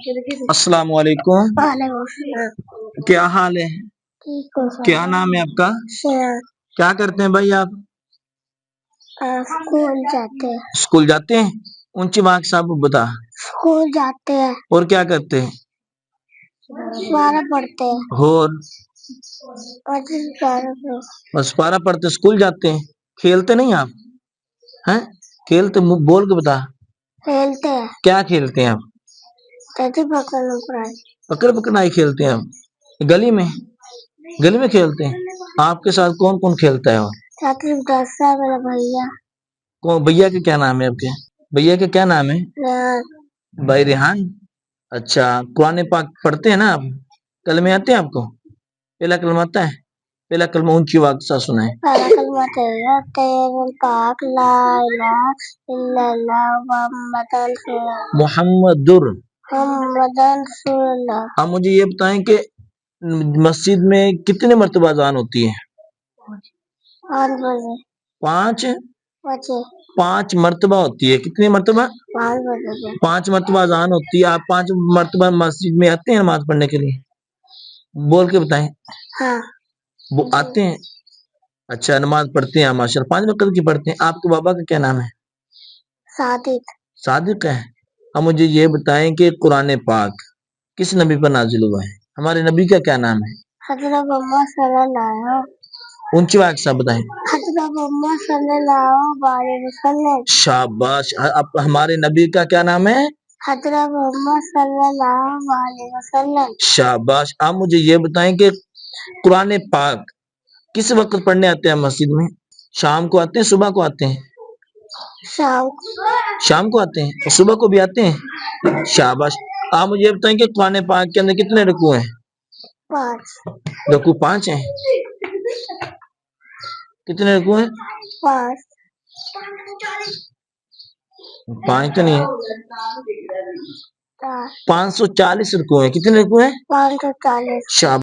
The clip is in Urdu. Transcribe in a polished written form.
السلام علیکم، کیا حال ہے؟ کیا نام ہے آپ کا؟ کیا کرتے ہیں بھائی آپ؟ اسکول جاتے ہیں؟ اونچی آواز سے آپ بتا۔ اسکول جاتے ہیں اور کیا کرتے ہیں؟ پارہ پڑھتے ہیں اور بس پارہ پڑھتے اسکول جاتے ہیں؟ کھیلتے نہیں آپ ہیں؟ کھیلتے بول کے بتا۔ کھیلتے ہیں کیا کھیلتے ہیں آپ؟ پکڑ پکڑائی کھیلتے ہیں آپ گلی میں؟ گلی میں کھیلتے ہیں؟ آپ کے ساتھ کون کون کھیلتا ہے؟ میرا بھیا کون بھیا کے کیا نام ہے آپ کے؟ بھیا کے کیا نام ہے؟ بھائی ریحان۔ اچھا، قرآن پاک پڑھتے ہیں نا آپ؟ کلمے آتے ہیں آپ کو؟ پہلا کلمہ آتا ہے؟ پہلا کلمہ اونچی آواز سے سنائیں۔ پہلا کلمہ پاک لا الہ الا اللہ محمد رسول اللہ۔ آپ مجھے یہ بتائیں کہ مسجد میں کتنے مرتبہ اذان ہوتی ہے؟ 5 بجے۔ 5 بجے 5 مرتبہ ہوتی ہے؟ کتنے مرتبہ؟ 5 بجے 5 مرتبہ اذان ہوتی ہے۔ آپ 5 مرتبہ مسجد میں آتے ہیں نماز پڑھنے کے لیے؟ بول کے بتائیں۔ ہاں وہ آتے ہیں؟ اچھا، نماز پڑھتے ہیں ماشاء اللہ، 5 وقت کی پڑھتے ہیں۔ آپ کے بابا کا کیا نام ہے؟ صادق۔ صادق ہے۔ اب مجھے یہ بتائیں کہ قرآن پاک کس نبی پر نازل ہوا ہے؟ ہمارے نبی کا کیا نام ہے؟ حضرت محمد صلی اللہ اونچی آواز سے بتائیں۔ حضرت محمد صلی اللہ علیہ وسلم۔ شاباش۔ اب ہمارے نبی کا کیا نام ہے؟ حضرت محمد صلی اللہ علیہ وسلم۔ شاباش۔ آپ مجھے یہ بتائیں کہ قرآن پاک کس وقت پڑھنے آتے ہیں مسجد میں؟ شام کو آتے ہیں صبح کو آتے ہیں؟ شام کو آتے ہیں اور صبح کو بھی آتے ہیں؟ شاباش۔ آپ مجھے یہ بتائیں کہ قرآن پاک کے اندر کتنے رکوع ہیں؟ 5 رکوع 5 ہیں؟ کتنے رکوع ہیں؟ 5 5 تو نہیں ہے، 540 رکوع ہیں۔ کتنے رکوع ہیں؟ 540۔ شاباش۔